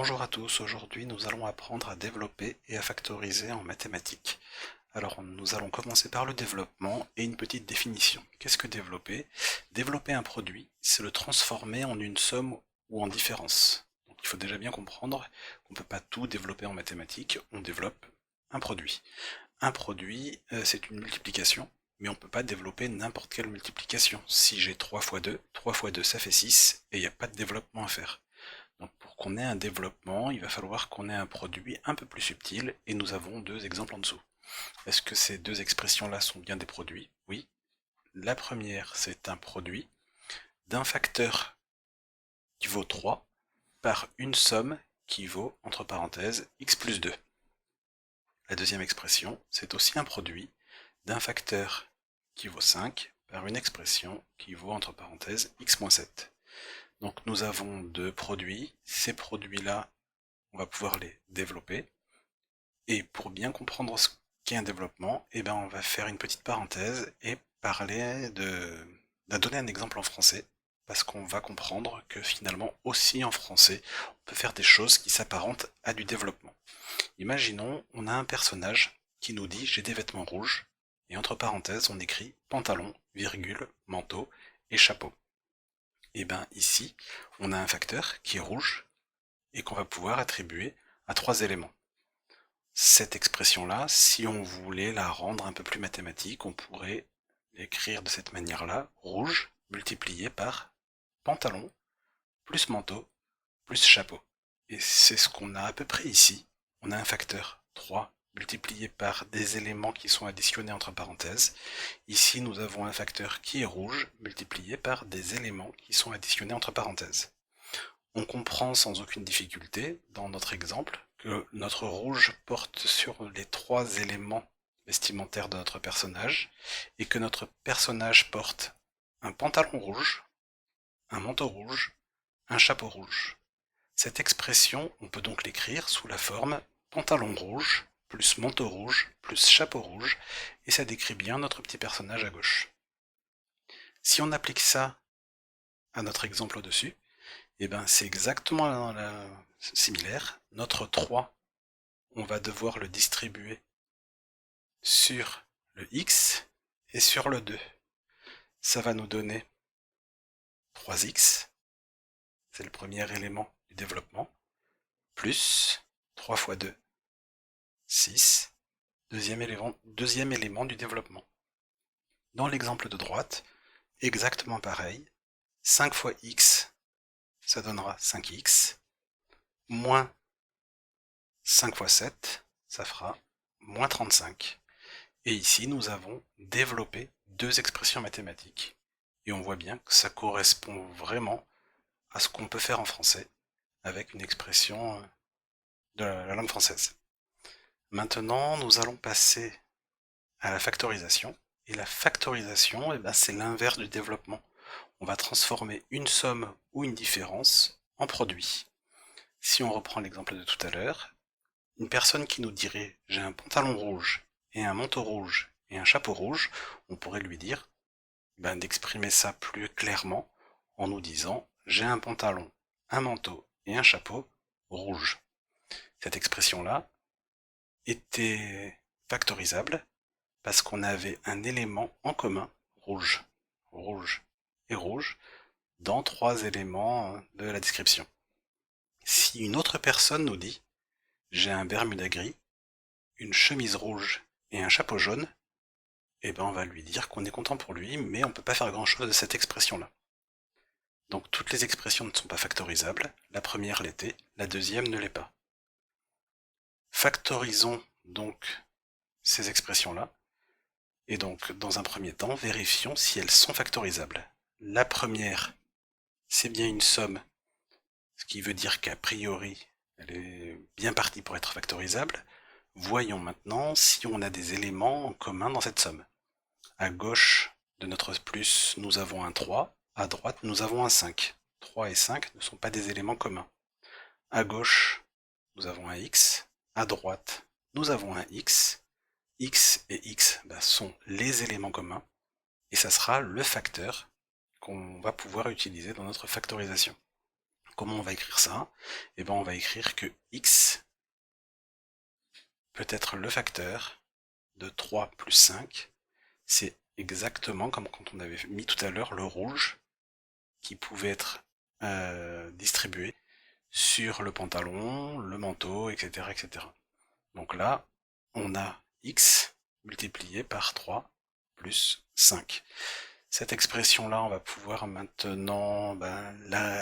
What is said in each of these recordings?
Bonjour à tous, aujourd'hui nous allons apprendre à développer et à factoriser en mathématiques. Alors nous allons commencer par le développement et une petite définition. Qu'est-ce que développer? Développer un produit, c'est le transformer en une somme ou en différence. Donc il faut déjà bien comprendre qu'on ne peut pas tout développer en mathématiques, on développe un produit. Un produit, c'est une multiplication, mais on ne peut pas développer n'importe quelle multiplication. Si j'ai 3 fois 2 ça fait 6, et il n'y a pas de développement à faire. Donc pour qu'on ait un développement, il va falloir qu'on ait un produit un peu plus subtil, et nous avons deux exemples en dessous. Est-ce que ces deux expressions-là sont bien des produits? Oui. La première, c'est un produit d'un facteur qui vaut 3 par une somme qui vaut, entre parenthèses, x plus 2. La deuxième expression, c'est aussi un produit d'un facteur qui vaut 5 par une expression qui vaut, entre parenthèses, x moins 7. Donc nous avons deux produits. Ces produits-là, on va pouvoir les développer. Et pour bien comprendre ce qu'est un développement, eh ben on va faire une petite parenthèse et donner un exemple en français, parce qu'on va comprendre que finalement aussi en français, on peut faire des choses qui s'apparentent à du développement. Imaginons, on a un personnage qui nous dit j'ai des vêtements rouges, et entre parenthèses on écrit pantalon, virgule, manteau et chapeau. Et bien ici, on a un facteur qui est rouge et qu'on va pouvoir attribuer à trois éléments. Cette expression-là, si on voulait la rendre un peu plus mathématique, on pourrait l'écrire de cette manière-là, rouge multiplié par pantalon plus manteau plus chapeau. Et c'est ce qu'on a à peu près ici. On a un facteur 3 multiplié par des éléments qui sont additionnés entre parenthèses. Ici, nous avons un facteur qui est rouge multiplié par des éléments qui sont additionnés entre parenthèses. On comprend sans aucune difficulté, dans notre exemple, que notre rouge porte sur les trois éléments vestimentaires de notre personnage, et que notre personnage porte un pantalon rouge, un manteau rouge, un chapeau rouge. Cette expression, on peut donc l'écrire sous la forme pantalon rouge plus manteau rouge plus chapeau rouge, et ça décrit bien notre petit personnage à gauche. Si on applique ça à notre exemple au-dessus, et ben c'est exactement similaire. Notre 3, on va devoir le distribuer sur le x et sur le 2. Ça va nous donner 3x, c'est le premier élément du développement, plus 3 fois 2, 6, deuxième élément du développement. Dans l'exemple de droite, exactement pareil, 5 fois x, ça donnera 5x, moins 5 fois 7, ça fera moins 35. Et ici, nous avons développé deux expressions mathématiques. Et on voit bien que ça correspond vraiment à ce qu'on peut faire en français avec une expression de la langue française. Maintenant, nous allons passer à la factorisation. Et la factorisation, eh ben, c'est l'inverse du développement. On va transformer une somme ou une différence en produit. Si on reprend l'exemple de tout à l'heure, une personne qui nous dirait j'ai un pantalon rouge et un manteau rouge et un chapeau rouge, on pourrait lui dire d'exprimer ça plus clairement en nous disant j'ai un pantalon, un manteau et un chapeau rouge. Cette expression-là était factorisable parce qu'on avait un élément en commun, rouge, rouge et rouge, dans trois éléments de la description. Si une autre personne nous dit j'ai un bermuda gris, une chemise rouge et un chapeau jaune, eh ben on va lui dire qu'on est content pour lui, mais on ne peut pas faire grand chose de cette expression-là. Donc toutes les expressions ne sont pas factorisables, la première l'était, la deuxième ne l'est pas. Factorisons donc ces expressions-là, et donc dans un premier temps, vérifions si elles sont factorisables. La première, c'est bien une somme, ce qui veut dire qu'a priori, elle est bien partie pour être factorisable. Voyons maintenant si on a des éléments en commun dans cette somme. À gauche de notre plus, nous avons un 3, à droite, nous avons un 5. 3 et 5 ne sont pas des éléments communs. À gauche, nous avons un x, à droite, nous avons un x. X et x sont les éléments communs, et ça sera le facteur qu'on va pouvoir utiliser dans notre factorisation. comment on va écrire ça? Eh ben, on va écrire que x peut être le facteur de 3 plus 5. C'est exactement comme quand on avait mis tout à l'heure le rouge qui pouvait être distribué sur le pantalon, le manteau, etc., etc. Donc là, on a x multiplié par 3 plus 5. Cette expression-là, on va pouvoir maintenant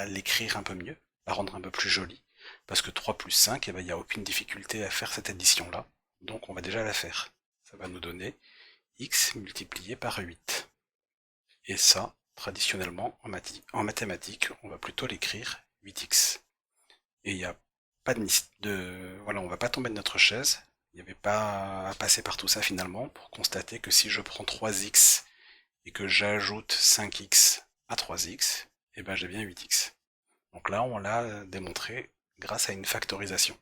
l'écrire un peu mieux, la rendre un peu plus jolie, parce que 3 plus 5, il n'y a aucune difficulté à faire cette addition-là, donc on va déjà la faire. Ça va nous donner x multiplié par 8. Et ça, traditionnellement, en mathématiques, on va plutôt l'écrire 8x. Et il n'y a pas voilà, on va pas tomber de notre chaise. Il n'y avait pas à passer par tout ça finalement pour constater que si je prends 3x et que j'ajoute 5x à 3x, et ben j'ai bien 8x. Donc là, on l'a démontré grâce à une factorisation.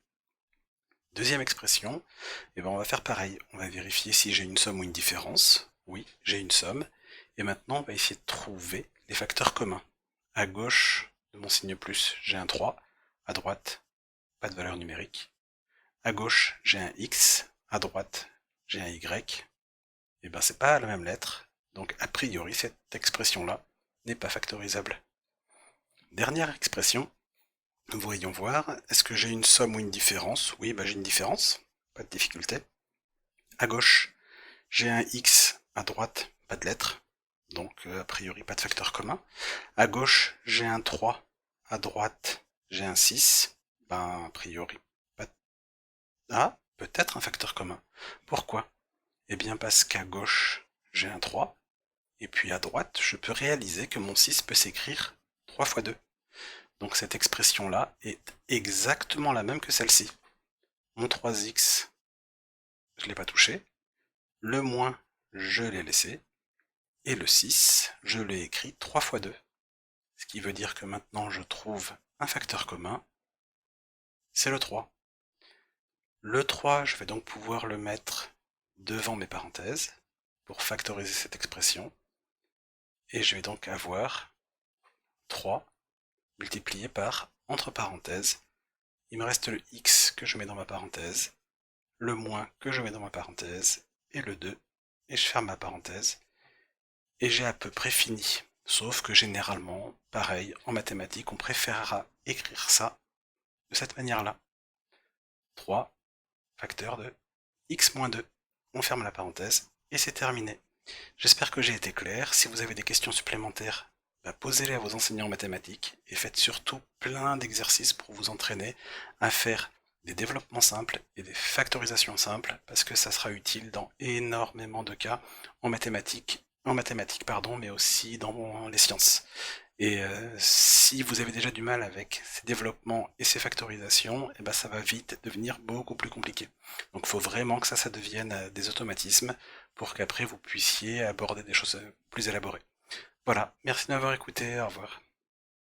Deuxième expression, et ben on va faire pareil. On va vérifier si j'ai une somme ou une différence. Oui, j'ai une somme. Et maintenant, on va essayer de trouver les facteurs communs. À gauche de mon signe plus, j'ai un 3. À droite, pas de valeur numérique. À gauche, j'ai un X. À droite, j'ai un Y. Et ben c'est pas la même lettre. Donc a priori, cette expression-là n'est pas factorisable. Dernière expression, voyons voir, est-ce que j'ai une somme ou une différence? Oui, j'ai une différence, pas de difficulté. À gauche, j'ai un X, à droite, pas de lettre, donc a priori pas de facteur commun. À gauche, j'ai un 3, à droite, j'ai un 6, a priori pas de... Ah, peut-être un facteur commun. Pourquoi? Eh bien parce qu'à gauche, j'ai un 3, et puis à droite, je peux réaliser que mon 6 peut s'écrire 3 fois 2. Donc cette expression-là est exactement la même que celle-ci. Mon 3x, je ne l'ai pas touché. Le moins, je l'ai laissé. Et le 6, je l'ai écrit 3 fois 2. Ce qui veut dire que maintenant je trouve un facteur commun, c'est le 3. Le 3, je vais donc pouvoir le mettre devant mes parenthèses pour factoriser cette expression. Et je vais donc avoir 3 multiplié par, entre parenthèses, il me reste le x que je mets dans ma parenthèse, le moins que je mets dans ma parenthèse, et le 2, et je ferme ma parenthèse, et j'ai à peu près fini. Sauf que généralement, pareil, en mathématiques, on préférera écrire ça de cette manière-là. 3, facteur de x moins 2. On ferme la parenthèse, et c'est terminé. J'espère que j'ai été clair. Si vous avez des questions supplémentaires, posez-les à vos enseignants en mathématiques, et faites surtout plein d'exercices pour vous entraîner à faire des développements simples et des factorisations simples, parce que ça sera utile dans énormément de cas en mathématiques, mais aussi dans les sciences. Et si vous avez déjà du mal avec ces développements et ces factorisations, ça va vite devenir beaucoup plus compliqué. Donc il faut vraiment que ça devienne des automatismes pour qu'après vous puissiez aborder des choses plus élaborées. Voilà, merci de m'avoir écouté, au revoir.